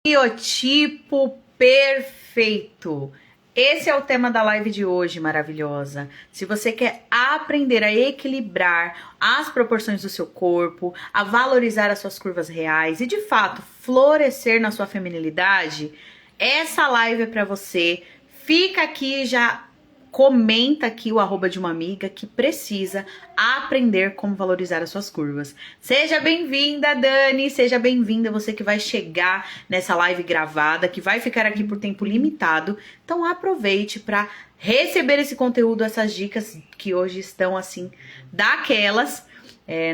Biotipo perfeito. Esse é o tema da live de hoje, maravilhosa. Se você quer aprender a equilibrar as proporções do seu corpo, a valorizar as suas curvas reais e, de fato, florescer na sua feminilidade, essa live é para você. Fica aqui já. Comenta aqui o arroba de uma amiga que precisa aprender como valorizar as suas curvas. Seja bem-vinda, Dani, seja bem-vinda você que vai chegar nessa live gravada, que vai ficar aqui por tempo limitado. Então aproveite para receber esse conteúdo, essas dicas que hoje estão assim, daquelas.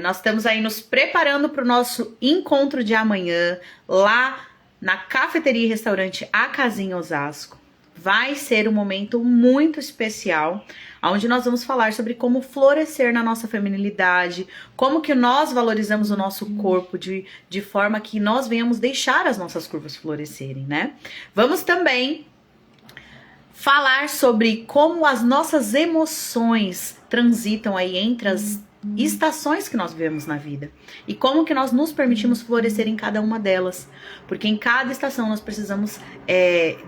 Nós estamos aí nos preparando para o nosso encontro de amanhã, lá na cafeteria e restaurante A Casinha Osasco. Vai ser um momento muito especial, onde nós vamos falar sobre como florescer na nossa feminilidade, como que nós valorizamos o nosso corpo de forma que nós venhamos deixar as nossas curvas florescerem, né? Vamos também falar sobre como as nossas emoções transitam aí entre as estações que nós vivemos na vida e como que nós nos permitimos florescer em cada uma delas, porque em cada estação nós precisamos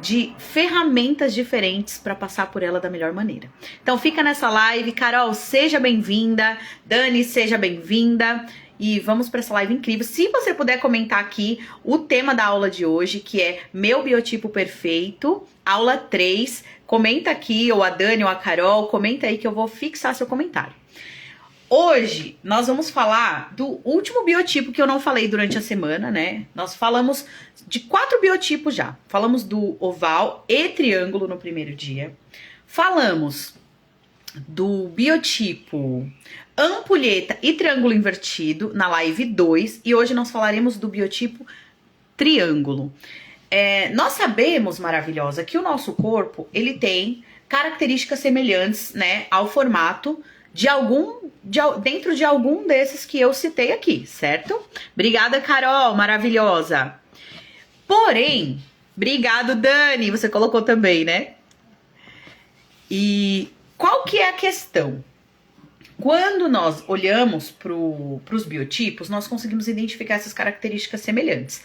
de ferramentas diferentes para passar por ela da melhor maneira. Então fica nessa live. Carol, seja bem-vinda. Dani, seja bem-vinda. E vamos para essa live incrível. Se você puder comentar aqui o tema da aula de hoje, que é Meu Biotipo Perfeito, aula 3, comenta aqui, ou a Dani ou a Carol, comenta aí que eu vou fixar seu comentário. Hoje nós vamos falar do último biotipo que eu não falei durante a semana, né? Nós falamos de 4 biotipos já. Falamos do oval e triângulo no primeiro dia. Falamos do biotipo ampulheta e triângulo invertido na live 2. E hoje nós falaremos do biotipo triângulo. Nós sabemos, maravilhosa, que o nosso corpo, ele tem características semelhantes, né, ao formato dentro de algum desses que eu citei aqui, certo? Obrigada, Carol, maravilhosa. Porém, obrigado, Dani, você colocou também, né? E qual que é a questão? Quando nós olhamos para os biotipos, nós conseguimos identificar essas características semelhantes.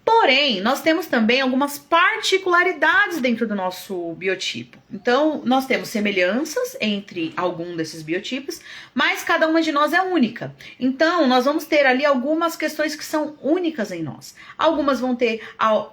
Porém, nós temos também algumas particularidades dentro do nosso biotipo. Então, nós temos semelhanças entre algum desses biotipos, mas cada uma de nós é única. Então, nós vamos ter ali algumas questões que são únicas em nós. Algumas vão ter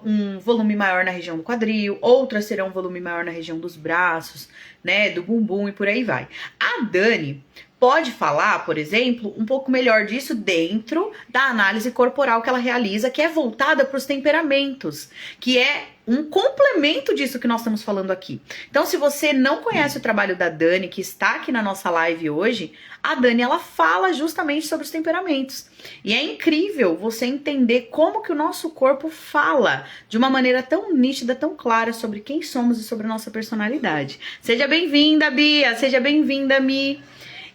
um volume maior na região do quadril, outras terão um volume maior na região dos braços, né, do bumbum e por aí vai. A Dani pode falar, por exemplo, um pouco melhor disso dentro da análise corporal que ela realiza, que é voltada para os temperamentos, que é um complemento disso que nós estamos falando aqui. Então, se você não conhece o trabalho da Dani, que está aqui na nossa live hoje, a Dani, ela fala justamente sobre os temperamentos. E é incrível você entender como que o nosso corpo fala de uma maneira tão nítida, tão clara sobre quem somos e sobre a nossa personalidade. Seja bem-vinda, Bia! Seja bem-vinda, Mi!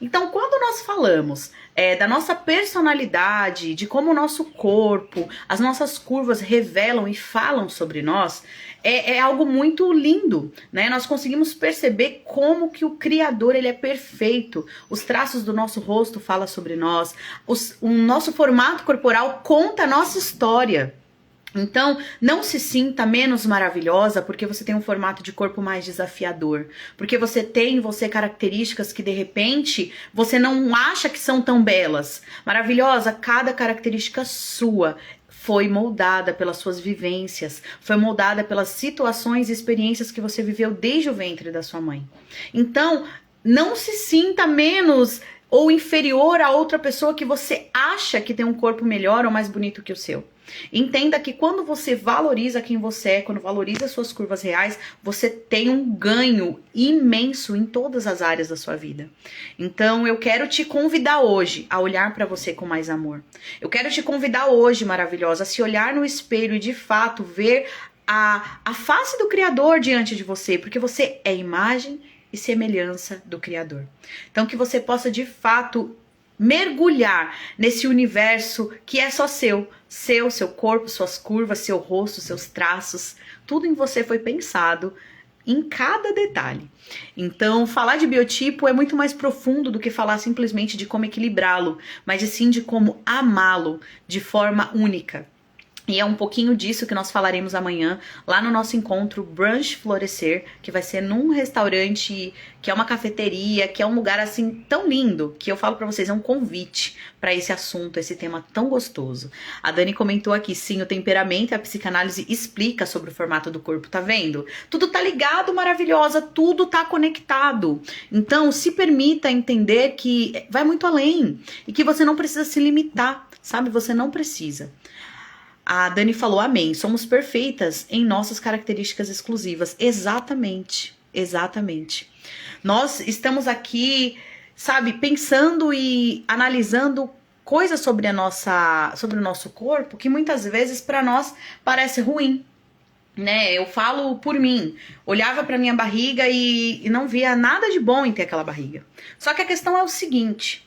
Então, quando nós falamos da nossa personalidade, de como o nosso corpo, as nossas curvas revelam e falam sobre nós, é algo muito lindo, né? Nós conseguimos perceber como que o Criador, ele é perfeito. Os traços do nosso rosto falam sobre nós, o nosso formato corporal conta a nossa história. Então, não se sinta menos maravilhosa porque você tem um formato de corpo mais desafiador. Porque você tem em você características que, de repente, você não acha que são tão belas. Maravilhosa, cada característica sua foi moldada pelas suas vivências, foi moldada pelas situações e experiências que você viveu desde o ventre da sua mãe. Então, não se sinta menos ou inferior a outra pessoa que você acha que tem um corpo melhor ou mais bonito que o seu. Entenda que quando você valoriza quem você é, quando valoriza suas curvas reais, você tem um ganho imenso em todas as áreas da sua vida. Então eu quero te convidar hoje a olhar para você com mais amor. Eu quero te convidar hoje, maravilhosa, a se olhar no espelho e de fato ver a face do Criador diante de você, porque você é imagem e semelhança do Criador. Então que você possa de fato mergulhar nesse universo que é só seu corpo, suas curvas, seu rosto, seus traços, tudo em você foi pensado em cada detalhe. Então, falar de biotipo é muito mais profundo do que falar simplesmente de como equilibrá-lo, mas sim de como amá-lo de forma única. E é um pouquinho disso que nós falaremos amanhã, lá no nosso encontro Brunch Florescer, que vai ser num restaurante, que é uma cafeteria, que é um lugar assim tão lindo, que eu falo pra vocês, é um convite pra esse assunto, esse tema tão gostoso. A Dani comentou aqui, sim, o temperamento e a psicanálise explica sobre o formato do corpo, tá vendo? Tudo tá ligado, maravilhosa, tudo tá conectado. Então, se permita entender que vai muito além e que você não precisa se limitar, sabe? Você não precisa. A Dani falou, amém, somos perfeitas em nossas características exclusivas. Exatamente, exatamente. Nós estamos aqui, sabe, pensando e analisando coisas sobre sobre o nosso corpo que muitas vezes para nós parece ruim, né? Eu falo por mim, olhava para minha barriga e não via nada de bom em ter aquela barriga. Só que a questão é o seguinte,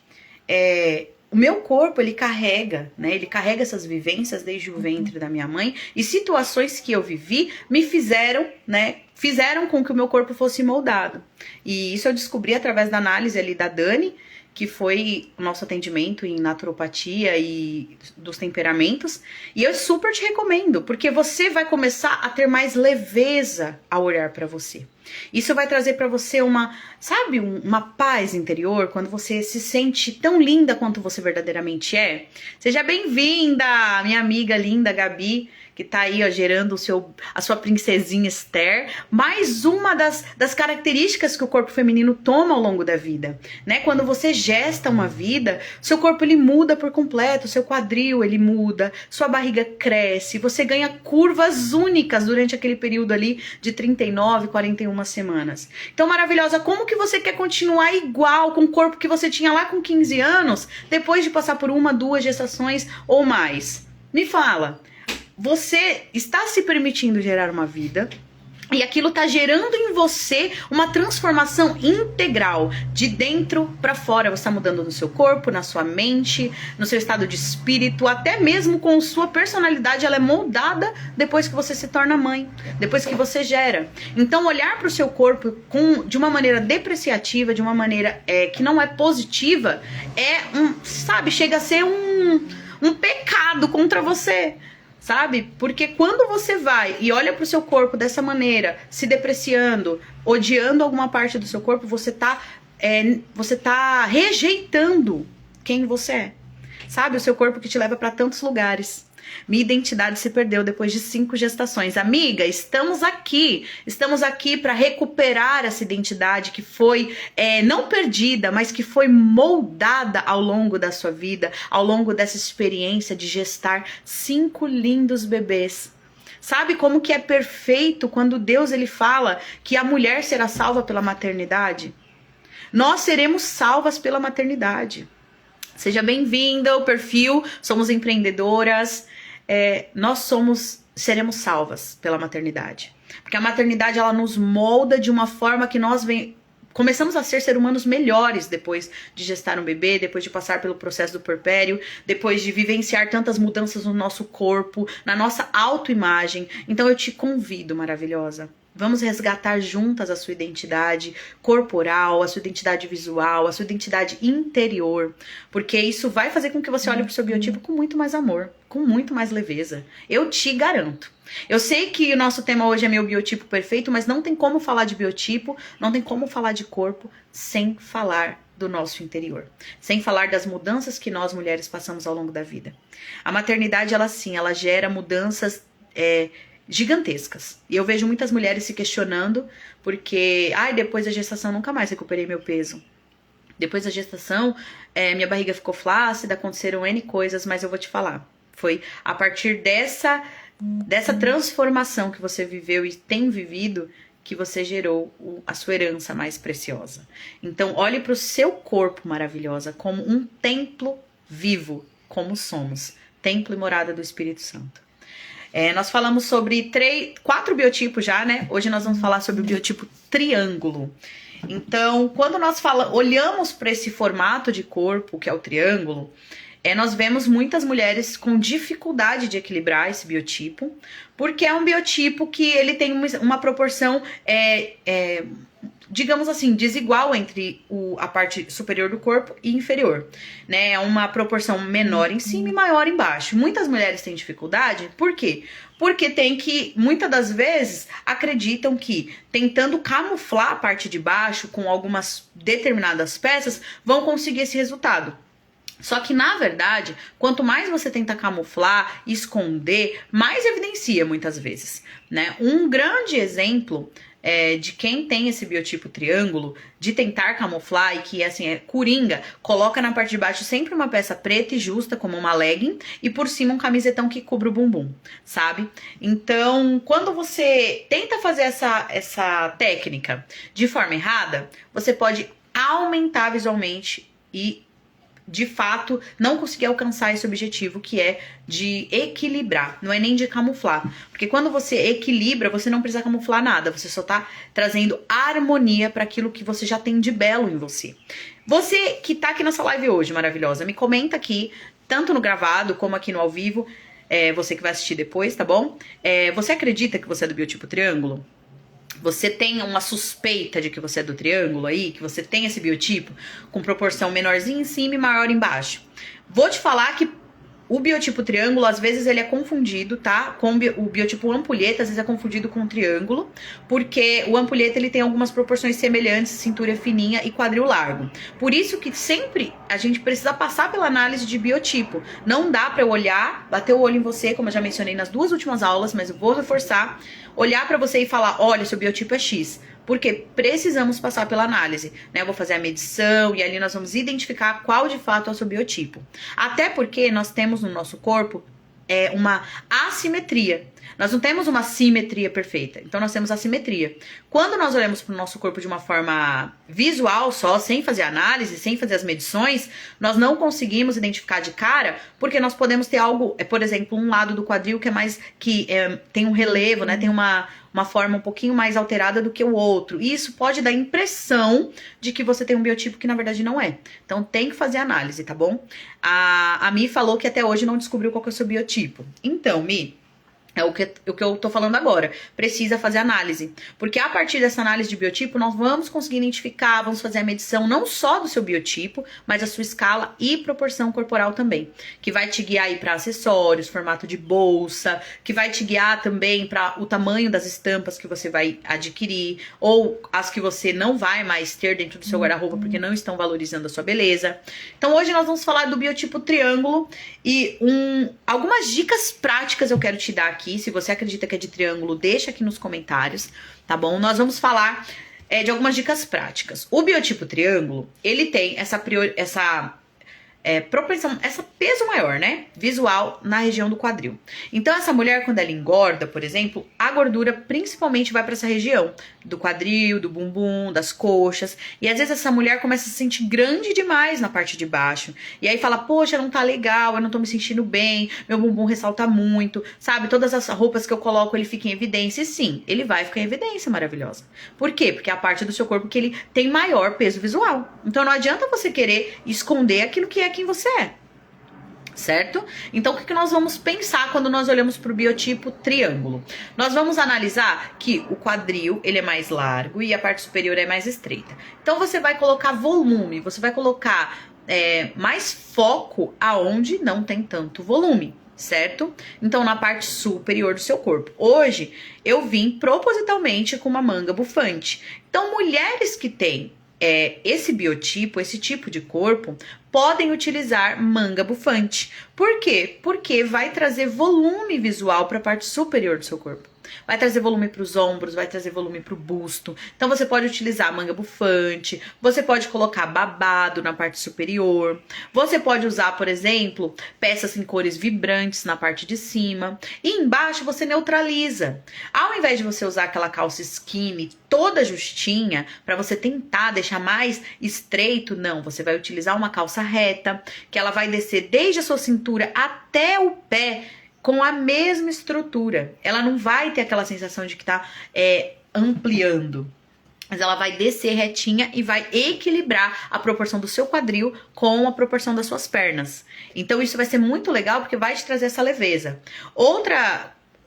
o meu corpo, ele carrega, né? Ele carrega essas vivências desde o ventre da minha mãe e situações que eu vivi me fizeram, né? Fizeram com que o meu corpo fosse moldado. E isso eu descobri através da análise ali da Dani, que foi o nosso atendimento em naturopatia e dos temperamentos. E eu super te recomendo, porque você vai começar a ter mais leveza ao olhar para você. Isso vai trazer para você uma paz interior, quando você se sente tão linda quanto você verdadeiramente é. Seja bem-vinda, minha amiga linda Gabi, que tá aí, ó, gerando a sua princesinha Esther. Mais uma das características que o corpo feminino toma ao longo da vida, né? Quando você gesta uma vida, seu corpo ele muda por completo, seu quadril ele muda, sua barriga cresce, você ganha curvas únicas durante aquele período ali de 39, 41 semanas. Então, maravilhosa, como que você quer continuar igual com o corpo que você tinha lá com 15 anos, depois de passar por 1, 2 gestações ou mais? Me fala. Você está se permitindo gerar uma vida e aquilo está gerando em você uma transformação integral, de dentro para fora. Você está mudando no seu corpo, na sua mente, no seu estado de espírito, até mesmo com sua personalidade. Ela é moldada depois que você se torna mãe, depois que você gera. Então, olhar para o seu corpo de uma maneira depreciativa, de uma maneira que não é positiva, chega a ser um pecado contra você. Sabe? Porque quando você vai e olha pro seu corpo dessa maneira, se depreciando, odiando alguma parte do seu corpo, você tá rejeitando quem você é. Sabe? O seu corpo que te leva para tantos lugares. Minha identidade se perdeu depois de 5 gestações. Amiga, estamos aqui para recuperar essa identidade que foi não perdida, mas que foi moldada ao longo da sua vida, ao longo dessa experiência de gestar 5 lindos bebês. Sabe como que é perfeito quando Deus ele fala que a mulher será salva pela maternidade? Nós seremos salvas pela maternidade. Seja bem-vinda ao perfil Somos Empreendedoras. Nós seremos salvas pela maternidade. Porque a maternidade ela nos molda de uma forma que nós começamos a ser humanos melhores depois de gestar um bebê, depois de passar pelo processo do puerpério, depois de vivenciar tantas mudanças no nosso corpo, na nossa autoimagem. Então eu te convido, maravilhosa. Vamos resgatar juntas a sua identidade corporal, a sua identidade visual, a sua identidade interior. Porque isso vai fazer com que você olhe para o seu biotipo com muito mais amor, com muito mais leveza. Eu te garanto. Eu sei que o nosso tema hoje é meu biotipo perfeito, mas não tem como falar de biotipo, não tem como falar de corpo sem falar do nosso interior. Sem falar das mudanças que nós mulheres passamos ao longo da vida. A maternidade, ela gera mudanças gigantescas. E eu vejo muitas mulheres se questionando porque, depois da gestação nunca mais recuperei meu peso. Depois da gestação, minha barriga ficou flácida, aconteceram N coisas, mas eu vou te falar. Foi a partir dessa transformação que você viveu e tem vivido que você gerou a sua herança mais preciosa. Então, olhe para o seu corpo, maravilhosa, como um templo vivo, como somos. Templo e morada do Espírito Santo. Nós falamos sobre 4 biotipos já, né? Hoje nós vamos falar sobre o biotipo triângulo. Então, quando nós olhamos para esse formato de corpo, que é o triângulo, nós vemos muitas mulheres com dificuldade de equilibrar esse biotipo, porque é um biotipo que ele tem uma proporção digamos assim, desigual entre a parte superior do corpo e inferior, né? É uma proporção menor em cima e maior embaixo. Muitas mulheres têm dificuldade, por quê? Porque muitas das vezes, acreditam que tentando camuflar a parte de baixo com algumas determinadas peças, vão conseguir esse resultado. Só que, na verdade, quanto mais você tenta camuflar, esconder, mais evidencia muitas vezes, né? Um grande exemplo de quem tem esse biotipo triângulo, de tentar camuflar e que, assim, é coringa, coloca na parte de baixo sempre uma peça preta e justa, como uma legging, e por cima um camisetão que cubra o bumbum, sabe? Então, quando você tenta fazer essa técnica de forma errada, você pode aumentar visualmente e de fato, não conseguir alcançar esse objetivo que é de equilibrar, não é nem de camuflar. Porque quando você equilibra, você não precisa camuflar nada, você só tá trazendo harmonia para aquilo que você já tem de belo em você. Você que tá aqui nessa live hoje, maravilhosa, me comenta aqui, tanto no gravado como aqui no ao vivo, você que vai assistir depois, tá bom? Você acredita que você é do biotipo triângulo? Você tem uma suspeita de que você é do triângulo aí, que você tem esse biotipo com proporção menorzinha em cima e maior embaixo. Vou te falar que o biotipo triângulo, às vezes, ele é confundido, tá? Com o biotipo ampulheta, às vezes é confundido com o triângulo, porque o ampulheta, ele tem algumas proporções semelhantes, cintura fininha e quadril largo. Por isso que sempre a gente precisa passar pela análise de biotipo. Não dá pra eu olhar, bater o olho em você, como eu já mencionei nas duas últimas aulas, mas eu vou reforçar, olhar pra você e falar, olha, seu biotipo é X. Porque precisamos passar pela análise, né? Eu vou fazer a medição e ali nós vamos identificar qual de fato é o seu biotipo. Até porque nós temos no nosso corpo uma assimetria. Nós não temos uma simetria perfeita, então nós temos assimetria. Quando nós olhamos para o nosso corpo de uma forma visual só, sem fazer análise, sem fazer as medições, nós não conseguimos identificar de cara, porque nós podemos ter algo, por exemplo, um lado do quadril que é mais, tem um relevo, né? Tem uma forma um pouquinho mais alterada do que o outro. E isso pode dar a impressão de que você tem um biotipo que na verdade não é. Então tem que fazer análise, tá bom? A Mi falou que até hoje não descobriu qual que é o seu biotipo. Então, Mi, é o que eu tô falando agora. Precisa fazer análise. Porque a partir dessa análise de biotipo, nós vamos conseguir identificar, vamos fazer a medição não só do seu biotipo, mas a sua escala e proporção corporal também. Que vai te guiar aí para acessórios, formato de bolsa, que vai te guiar também para o tamanho das estampas que você vai adquirir, ou as que você não vai mais ter dentro do seu guarda-roupa porque não estão valorizando a sua beleza. Então hoje nós vamos falar do biotipo triângulo e algumas dicas práticas eu quero te dar aqui. Se você acredita que é de triângulo, deixa aqui nos comentários, tá bom? Nós vamos falar de algumas dicas práticas. O biotipo triângulo, ele tem essa propensão, essa peso maior, né? Visual na região do quadril. Então, essa mulher, quando ela engorda, por exemplo, a gordura principalmente vai para essa região do quadril, do bumbum, das coxas. E às vezes essa mulher começa a se sentir grande demais na parte de baixo. E aí fala, poxa, não tá legal, eu não tô me sentindo bem, meu bumbum ressalta muito, sabe? Todas as roupas que eu coloco, ele fica em evidência. E sim, ele vai ficar em evidência, maravilhosa. Por quê? Porque é a parte do seu corpo que ele tem maior peso visual. Então não adianta você querer esconder aquilo que é quem você é, certo? Então, o que nós vamos pensar quando nós olhamos para o biotipo triângulo? Nós vamos analisar que o quadril, ele é mais largo e a parte superior é mais estreita. Então, você vai colocar volume, você vai colocar mais foco aonde não tem tanto volume, certo? Então, na parte superior do seu corpo. Hoje, eu vim propositalmente com uma manga bufante. Então, mulheres que têm esse biotipo, esse tipo de corpo, podem utilizar manga bufante. Por quê? Porque vai trazer volume visual para a parte superior do seu corpo. Vai trazer volume para os ombros, vai trazer volume para o busto. Então você pode utilizar manga bufante, você pode colocar babado na parte superior, você pode usar, por exemplo, peças em cores vibrantes na parte de cima. E embaixo você neutraliza. Ao invés de você usar aquela calça skinny toda justinha, para você tentar deixar mais estreito, não. Você vai utilizar uma calça reta, que ela vai descer desde a sua cintura até o pé, com a mesma estrutura. Ela não vai ter aquela sensação de que tá ampliando. Mas ela vai descer retinha e vai equilibrar a proporção do seu quadril com a proporção das suas pernas. Então isso vai ser muito legal porque vai te trazer essa leveza.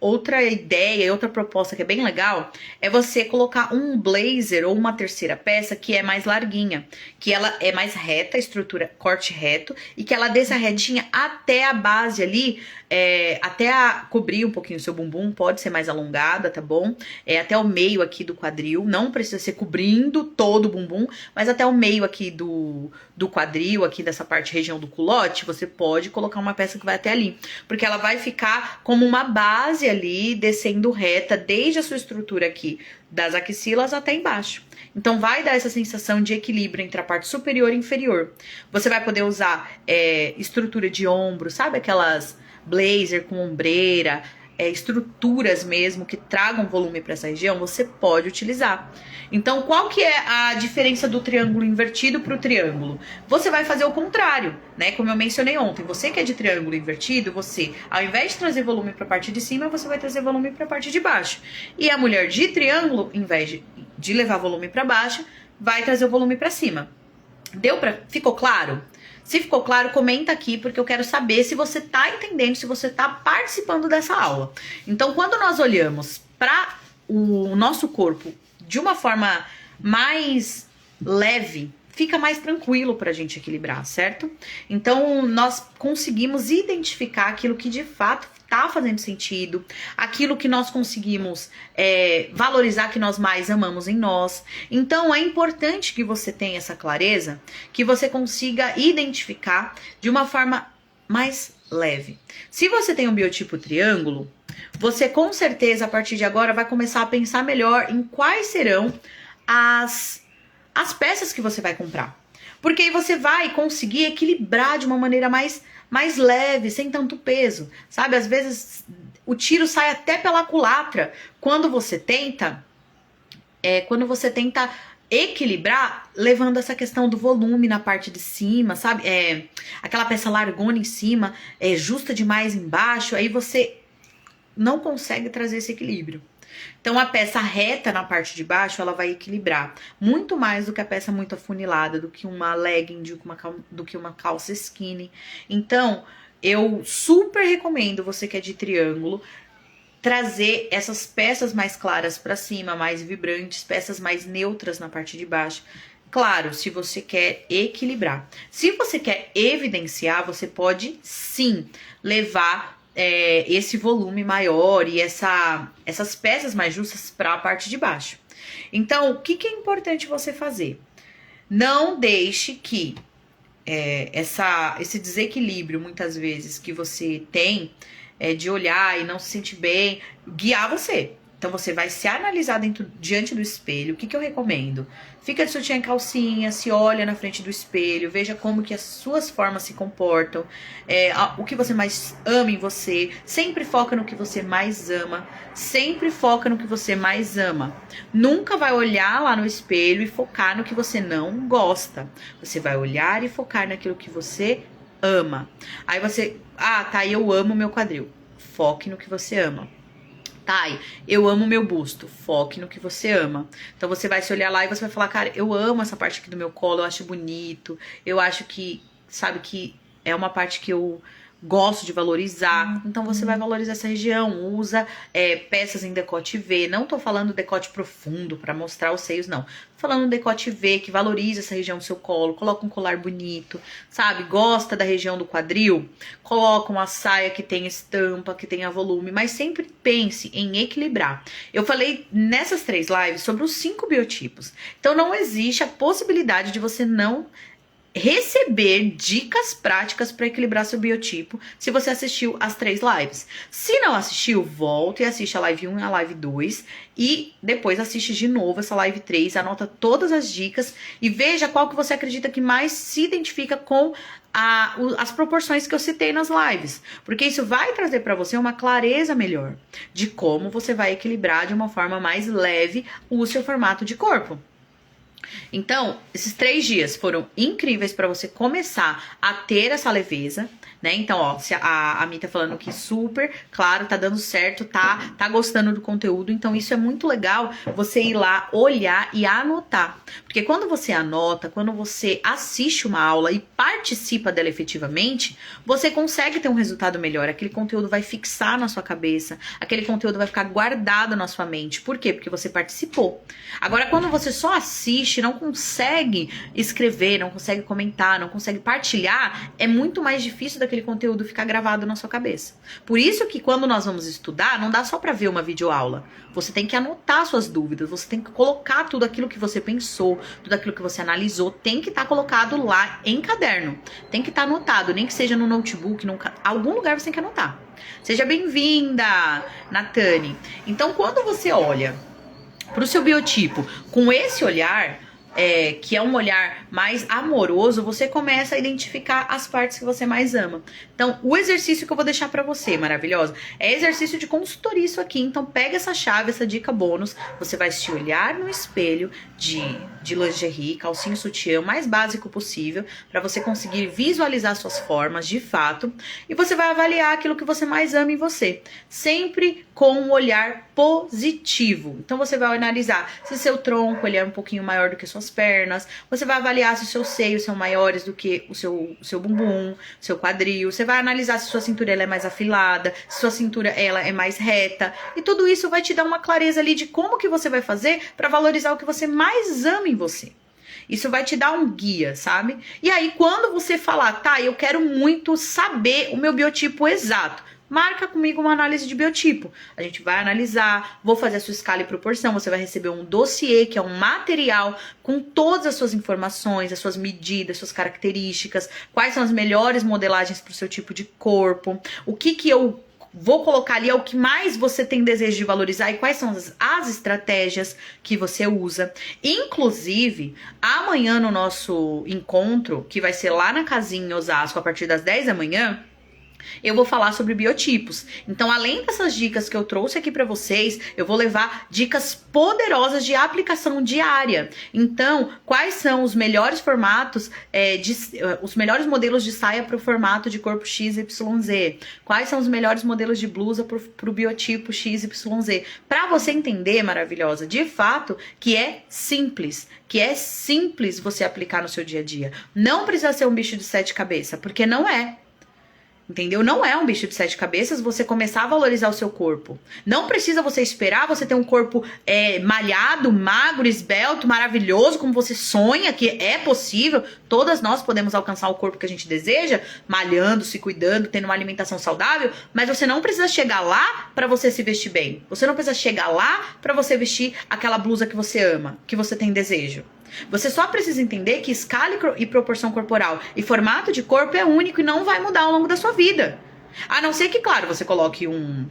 outra ideia, outra proposta que é bem legal, é você colocar um blazer ou uma terceira peça que é mais larguinha, que ela é mais reta, estrutura corte reto, e que ela desça retinha até a base ali, cobrir um pouquinho o seu bumbum, pode ser mais alongada, tá bom? Até o meio aqui do quadril, não precisa ser cobrindo todo o bumbum, mas até o meio aqui do quadril, aqui dessa parte, região do culote, você pode colocar uma peça que vai até ali, porque ela vai ficar como uma base ali, descendo reta, desde a sua estrutura aqui, das axilas até embaixo. Então vai dar essa sensação de equilíbrio entre a parte superior e inferior. Você vai poder usar estrutura de ombro, sabe aquelas blazer com ombreira, estruturas mesmo que tragam volume para essa região, você pode utilizar. Então, qual que é a diferença do triângulo invertido para o triângulo? Você vai fazer o contrário, né? Como eu mencionei ontem, você que é de triângulo invertido, você, ao invés de trazer volume para a parte de cima, você vai trazer volume para a parte de baixo. E a mulher de triângulo, em vez de levar volume para baixo, vai trazer o volume para cima. Ficou claro? Se ficou claro, comenta aqui, porque eu quero saber se você tá entendendo, se você tá participando dessa aula. Então, quando nós olhamos para o nosso corpo de uma forma mais leve, fica mais tranquilo pra gente equilibrar, certo? Então, nós conseguimos identificar aquilo que de fato tá fazendo sentido, aquilo que nós conseguimos valorizar, que nós mais amamos em nós. Então, é importante que você tenha essa clareza, que você consiga identificar de uma forma mais leve. Se você tem um biotipo triângulo, você com certeza, a partir de agora, vai começar a pensar melhor em quais serão as peças que você vai comprar. Porque aí você vai conseguir equilibrar de uma maneira mais leve, sem tanto peso, sabe? Às vezes o tiro sai até pela culatra quando você tenta equilibrar, levando essa questão do volume na parte de cima, sabe? Aquela peça largona em cima, justa demais embaixo, aí você não consegue trazer esse equilíbrio. Então, a peça reta na parte de baixo, ela vai equilibrar muito mais do que a peça muito afunilada, do que uma legging, do que uma calça skinny. Então, eu super recomendo você que é de triângulo, trazer essas peças mais claras para cima, mais vibrantes, peças mais neutras na parte de baixo. Claro, se você quer equilibrar. Se você quer evidenciar, você pode sim levar esse volume maior e essas peças mais justas para a parte de baixo. Então, o que é importante você fazer? Não deixe que esse desequilíbrio, muitas vezes, que você tem de olhar e não se sentir bem, guiar você. Então, você vai se analisar diante do espelho. O que eu recomendo? Fica de sutiã e calcinha, se olha na frente do espelho, veja como que as suas formas se comportam, o que você mais ama em você. Sempre foca no que você mais ama, sempre foca no que você mais ama. Nunca vai olhar lá no espelho e focar no que você não gosta. Você vai olhar e focar naquilo que você ama. Aí você, eu amo meu quadril. Foque no que você ama. Eu amo meu busto. Foque no que você ama. Então você vai se olhar lá e você vai falar, cara, eu amo essa parte aqui do meu colo, eu acho bonito, eu acho que, sabe, que é uma parte que eu gosto de valorizar. Então você vai valorizar essa região. Usa peças em decote V. Não tô falando decote profundo pra mostrar os seios, não. Tô falando decote V que valoriza essa região do seu colo. Coloca um colar bonito, sabe? Gosta da região do quadril? Coloca uma saia que tenha estampa, que tenha volume. Mas sempre pense em equilibrar. Eu falei nessas 3 lives sobre os 5 biotipos. Então não existe a possibilidade de você não receber dicas práticas para equilibrar seu biotipo se você assistiu as 3 lives. Se não assistiu, volta e assiste a live 1 e a live 2 e depois assiste de novo essa live 3, anota todas as dicas e veja qual que você acredita que mais se identifica com as proporções que eu citei nas lives, porque isso vai trazer para você uma clareza melhor de como você vai equilibrar de uma forma mais leve o seu formato de corpo. Então, esses 3 dias foram incríveis para você começar a ter essa leveza, né? Então, ó, se a Mi tá falando que super, claro, tá dando certo, tá gostando do conteúdo. Então, isso é muito legal, você ir lá, olhar e anotar. Porque quando você anota, quando você assiste uma aula e participa dela efetivamente, você consegue ter um resultado melhor. Aquele conteúdo vai fixar na sua cabeça, aquele conteúdo vai ficar guardado na sua mente. Por quê? Porque você participou. Agora, quando você só assiste, não consegue escrever, não consegue comentar, não consegue partilhar, é muito mais difícil daquele conteúdo ficar gravado na sua cabeça. Por isso que quando nós vamos estudar, não dá só para ver uma videoaula. Você tem que anotar suas dúvidas, você tem que colocar tudo aquilo que você pensou, tudo aquilo que você analisou, tem que estar colocado lá em caderno. Tem que estar anotado, nem que seja no notebook, algum lugar você tem que anotar. Seja bem-vinda, Natane. Então, quando você olha para o seu biotipo com esse olhar, que é um olhar mais amoroso, você começa a identificar as partes que você mais ama. Então, o exercício que eu vou deixar pra você, maravilhosa, é exercício de consultoria isso aqui. Então, pega essa chave, essa dica bônus, você vai se olhar no espelho de lingerie, calcinha e sutiã, o mais básico possível, pra você conseguir visualizar suas formas de fato, e você vai avaliar aquilo que você mais ama em você, sempre com um olhar positivo. Então, você vai analisar se seu tronco ele é um pouquinho maior do que suas pernas, você vai avaliar se os seus seios são maiores do que o seu bumbum, seu quadril, você vai analisar se sua cintura ela é mais afilada, se sua cintura ela é mais reta, e tudo isso vai te dar uma clareza ali de como que você vai fazer para valorizar o que você mais ama em você. Isso vai te dar um guia, sabe? E aí, quando você falar, tá, eu quero muito saber o meu biotipo exato, marca comigo uma análise de biotipo. A gente vai analisar, vou fazer a sua escala e proporção, você vai receber um dossiê, que é um material com todas as suas informações, as suas medidas, suas características, quais são as melhores modelagens para o seu tipo de corpo, o que eu vou colocar ali é o que mais você tem desejo de valorizar e quais são as estratégias que você usa. Inclusive, amanhã no nosso encontro, que vai ser lá na casinha em Osasco, a partir das 10 da manhã, eu vou falar sobre biotipos. Então, além dessas dicas que eu trouxe aqui pra vocês, eu vou levar dicas poderosas de aplicação diária. Então, quais são os melhores formatos, os melhores modelos de saia para o formato de corpo XYZ? Quais são os melhores modelos de blusa para o biotipo XYZ? Para você entender, maravilhosa, de fato, que é simples você aplicar no seu dia a dia. Não precisa ser um bicho de 7 cabeças, porque não é. Entendeu? Não é um bicho de 7 cabeças você começar a valorizar o seu corpo. Não precisa você esperar você ter um corpo malhado, magro, esbelto, maravilhoso, como você sonha, que é possível. Todas nós podemos alcançar o corpo que a gente deseja, malhando, se cuidando, tendo uma alimentação saudável, mas você não precisa chegar lá para você se vestir bem. Você não precisa chegar lá para você vestir aquela blusa que você ama, que você tem desejo. Você só precisa entender que escala e proporção corporal e formato de corpo é único e não vai mudar ao longo da sua vida. A não ser que, claro, você coloque um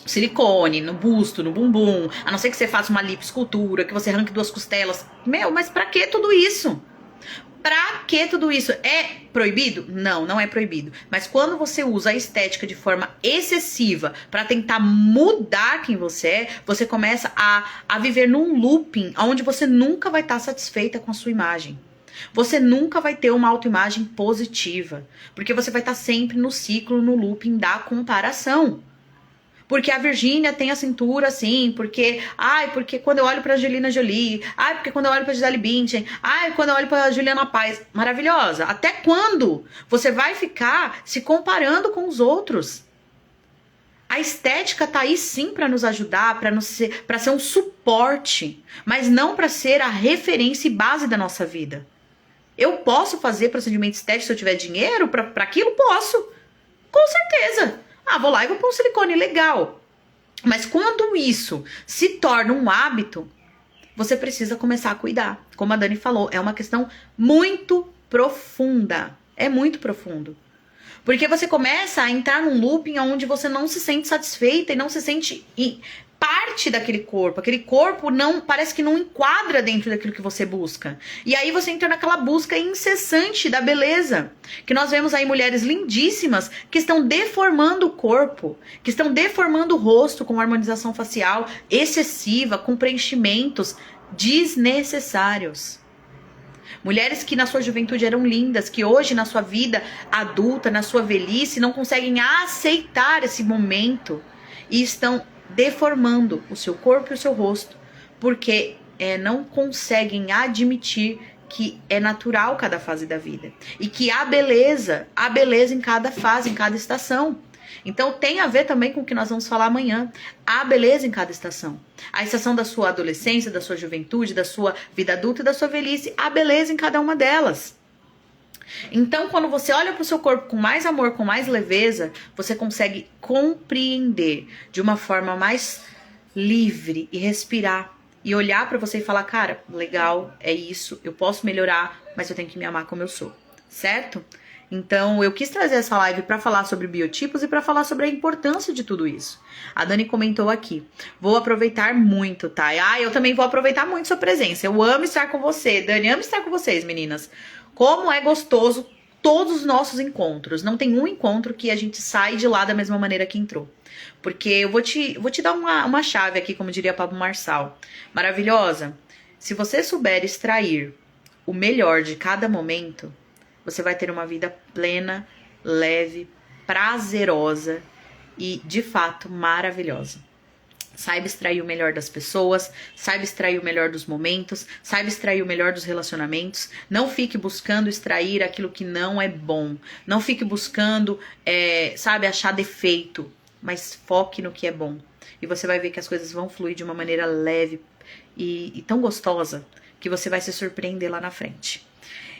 silicone no busto, no bumbum, a não ser que você faça uma lipoescultura, que você arranque 2 costelas. Mas pra que tudo isso? Pra que tudo isso? É proibido? Não, não é proibido. Mas quando você usa a estética de forma excessiva pra tentar mudar quem você é, você começa a viver num looping onde você nunca vai estar satisfeita com a sua imagem. Você nunca vai ter uma autoimagem positiva. Porque você vai estar sempre no ciclo, no looping da comparação. Porque a Virgínia tem a cintura assim, porque quando eu olho pra Angelina Jolie, porque quando eu olho pra Gisele Bündchen, quando eu olho pra Juliana Paz, maravilhosa. Até quando você vai ficar se comparando com os outros? A estética tá aí sim pra nos ajudar, pra ser um suporte, mas não pra ser a referência e base da nossa vida. Eu posso fazer procedimento estético se eu tiver dinheiro pra aquilo? Posso, com certeza. Vou lá e vou pôr um silicone, legal. Mas quando isso se torna um hábito, você precisa começar a cuidar. Como a Dani falou, é uma questão muito profunda. É muito profundo. Porque você começa a entrar num looping onde você não se sente satisfeita e não se sente parte daquele corpo. Aquele corpo parece que não enquadra dentro daquilo que você busca. E aí você entra naquela busca incessante da beleza. Que nós vemos aí mulheres lindíssimas que estão deformando o corpo, que estão deformando o rosto com harmonização facial excessiva, com preenchimentos desnecessários. Mulheres que na sua juventude eram lindas, que hoje na sua vida adulta, na sua velhice, não conseguem aceitar esse momento e estão deformando o seu corpo e o seu rosto, porque não conseguem admitir que é natural cada fase da vida e que há beleza em cada fase, em cada estação. Então tem a ver também com o que nós vamos falar amanhã. Há beleza em cada estação. A estação da sua adolescência, da sua juventude, da sua vida adulta e da sua velhice, há beleza em cada uma delas. Então, quando você olha para o seu corpo com mais amor, com mais leveza, você consegue compreender de uma forma mais livre e respirar. E olhar para você e falar, cara, legal, é isso, eu posso melhorar, mas eu tenho que me amar como eu sou, certo? Então, eu quis trazer essa live para falar sobre biotipos e para falar sobre a importância de tudo isso. A Dani comentou aqui, vou aproveitar muito, tá? Eu também vou aproveitar muito sua presença, eu amo estar com você, Dani, amo estar com vocês, meninas. Como é gostoso todos os nossos encontros, não tem um encontro que a gente sai de lá da mesma maneira que entrou. Porque eu vou te dar uma chave aqui, como diria Pablo Marçal. Maravilhosa. Se você souber extrair o melhor de cada momento, você vai ter uma vida plena, leve, prazerosa e, de fato, maravilhosa. Saiba extrair o melhor das pessoas, saiba extrair o melhor dos momentos, saiba extrair o melhor dos relacionamentos. Não fique buscando extrair aquilo que não é bom. Não fique buscando, achar defeito. Mas foque no que é bom. E você vai ver que as coisas vão fluir de uma maneira leve e tão gostosa que você vai se surpreender lá na frente.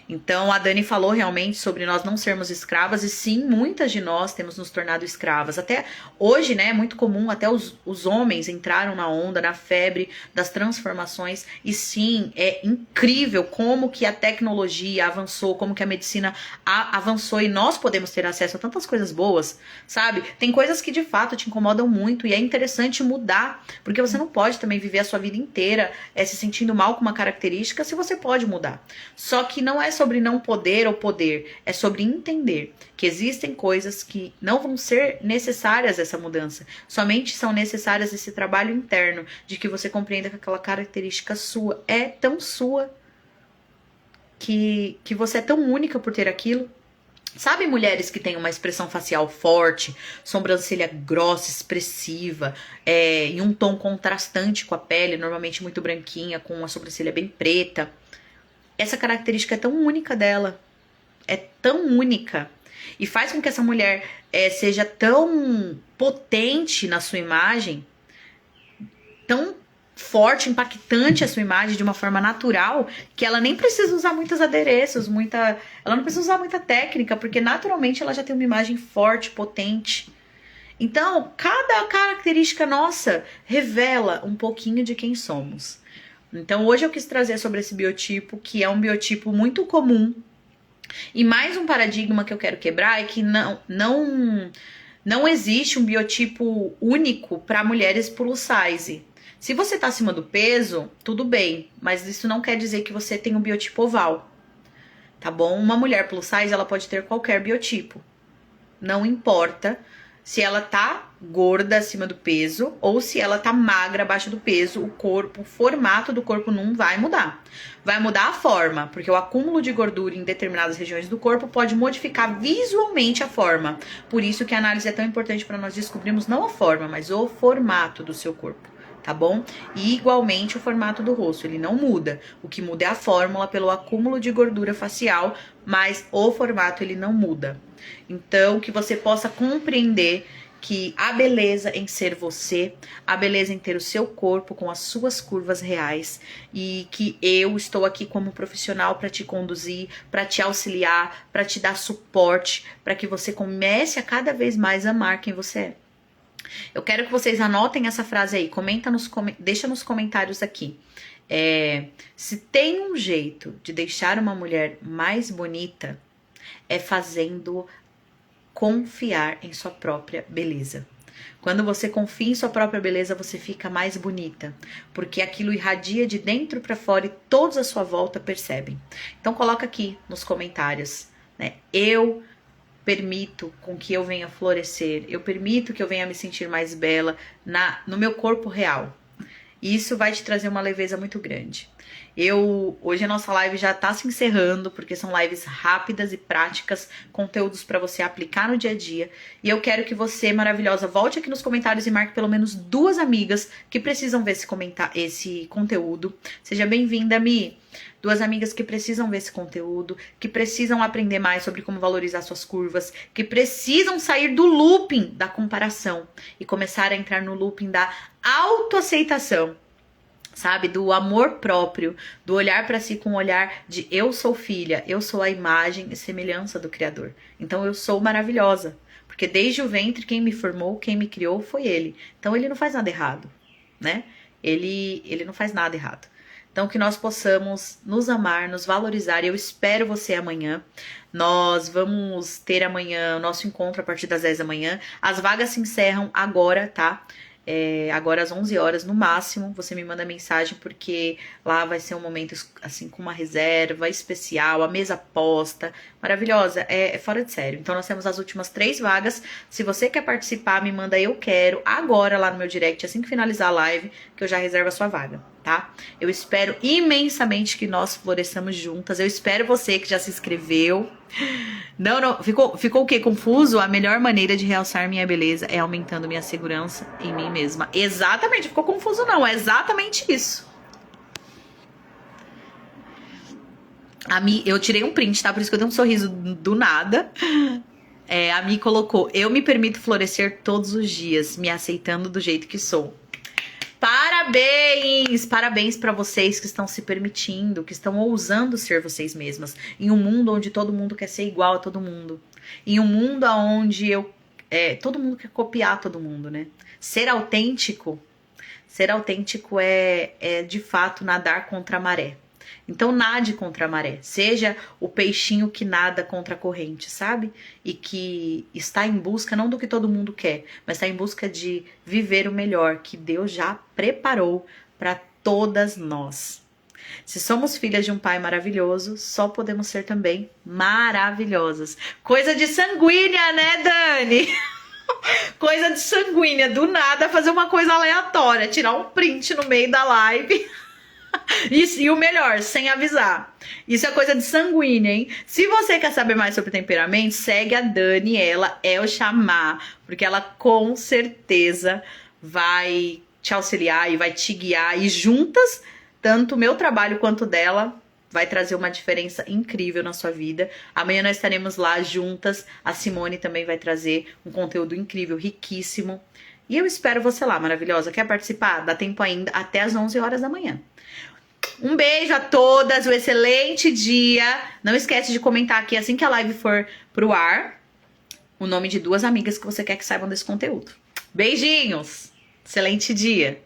Então, a Dani falou realmente sobre nós não sermos escravas, e sim, muitas de nós temos nos tornado escravas. Até hoje, né, é muito comum, até os homens entraram na onda, na febre das transformações, e sim, é incrível como que a tecnologia avançou, como que a medicina avançou, e nós podemos ter acesso a tantas coisas boas, sabe? Tem coisas que de fato te incomodam muito, e é interessante mudar, porque você não pode também viver a sua vida inteira se sentindo mal com uma característica, se você pode mudar. Só que não é sobre não poder ou poder, é sobre entender que existem coisas que não vão ser necessárias essa mudança, somente são necessárias esse trabalho interno, de que você compreenda que aquela característica sua é tão sua, que você é tão única por ter aquilo. Sabe mulheres que têm uma expressão facial forte, sobrancelha grossa, expressiva, em um tom contrastante com a pele, normalmente muito branquinha, com uma sobrancelha bem preta? Essa característica é tão única dela, é tão única, e faz com que essa mulher seja tão potente na sua imagem, tão forte, impactante a sua imagem de uma forma natural, que ela nem precisa usar muitos adereços, ela não precisa usar muita técnica, porque naturalmente ela já tem uma imagem forte, potente. Então, cada característica nossa revela um pouquinho de quem somos. Então, hoje eu quis trazer sobre esse biotipo, que é um biotipo muito comum. E mais um paradigma que eu quero quebrar é que não existe um biotipo único para mulheres plus size. Se você tá acima do peso, tudo bem, mas isso não quer dizer que você tem um biotipo oval, tá bom? Uma mulher plus size, ela pode ter qualquer biotipo. Não importa se ela tá gorda acima do peso ou se ela tá magra abaixo do peso, o formato do corpo não vai mudar. Vai mudar a forma, porque o acúmulo de gordura em determinadas regiões do corpo pode modificar visualmente a forma. Por isso que a análise é tão importante para nós descobrirmos não a forma, mas o formato do seu corpo, tá bom? E igualmente o formato do rosto, ele não muda. O que muda é a fórmula pelo acúmulo de gordura facial, mas o formato ele não muda. Então, que você possa compreender que há beleza em ser você, há beleza em ter o seu corpo com as suas curvas reais, e que eu estou aqui como profissional para te conduzir, para te auxiliar, para te dar suporte, para que você comece a cada vez mais amar quem você é. Eu quero que vocês anotem essa frase aí, deixa nos comentários aqui. Se tem um jeito de deixar uma mulher mais bonita, é fazendo confiar em sua própria beleza. Quando você confia em sua própria beleza, você fica mais bonita, porque aquilo irradia de dentro para fora e todos à sua volta percebem. Então coloca aqui nos comentários, né? Eu permito com que eu venha florescer, eu permito que eu venha me sentir mais bela no meu corpo real. E isso vai te trazer uma leveza muito grande. Hoje a nossa live já tá se encerrando, porque são lives rápidas e práticas, conteúdos para você aplicar no dia a dia. E eu quero que você, maravilhosa, volte aqui nos comentários e marque pelo menos 2 amigas que precisam ver esse conteúdo. Seja bem-vinda, Mi. 2 amigas que precisam ver esse conteúdo, que precisam aprender mais sobre como valorizar suas curvas, que precisam sair do looping da comparação e começar a entrar no looping da autoaceitação. Sabe, do amor próprio, do olhar para si com um olhar de eu sou filha, eu sou a imagem e semelhança do Criador. Então eu sou maravilhosa, porque desde o ventre quem me formou, quem me criou foi Ele. Então Ele não faz nada errado, né? Ele não faz nada errado. Então que nós possamos nos amar, nos valorizar. E eu espero você amanhã. Nós vamos ter amanhã o nosso encontro a partir das 10 da manhã. As vagas se encerram agora, tá? Agora às 11 horas no máximo, você me manda mensagem, porque lá vai ser um momento assim com uma reserva especial, a mesa posta, maravilhosa, é fora de sério. Então nós temos as últimas 3 vagas. Se você quer participar, me manda eu quero agora lá no meu direct, assim que finalizar a live, que eu já reservo a sua vaga, tá? Eu espero imensamente que nós floresçamos juntas. Eu espero você que já se inscreveu. Não, ficou o quê? Confuso? A melhor maneira de realçar minha beleza é aumentando minha segurança em mim mesma. Exatamente, ficou confuso não, é exatamente isso. Eu tirei um print, tá? Por isso que eu dei um sorriso do nada. A Mi colocou: eu me permito florescer todos os dias, me aceitando do jeito que sou. Parabéns! Parabéns para vocês que estão se permitindo, que estão ousando ser vocês mesmas. Em um mundo onde todo mundo quer ser igual a todo mundo. Em um mundo onde todo mundo quer copiar todo mundo, né? Ser autêntico é de fato nadar contra a maré. Então nade contra a maré, seja o peixinho que nada contra a corrente, sabe? E que está em busca não do que todo mundo quer, mas está em busca de viver o melhor que Deus já preparou para todas nós. Se somos filhas de um pai maravilhoso, só podemos ser também maravilhosas. Coisa de sanguínea, né, Dani? Coisa de sanguínea, do nada fazer uma coisa aleatória, tirar um print no meio da live. Isso, e o melhor, sem avisar. Isso é coisa de sanguínea, hein? Se você quer saber mais sobre temperamento, segue a Dani, ela é o chamar, porque ela com certeza vai te auxiliar e vai te guiar. E juntas, tanto o meu trabalho quanto o dela, vai trazer uma diferença incrível na sua vida. Amanhã nós estaremos lá juntas. A Simone também vai trazer um conteúdo incrível, riquíssimo. E eu espero você lá, maravilhosa. Quer participar? Dá tempo ainda, até às 11 horas da manhã. Um beijo a todas, um excelente dia. Não esquece de comentar aqui assim que a live for pro ar o nome de 2 amigas que você quer que saibam desse conteúdo. Beijinhos! Excelente dia!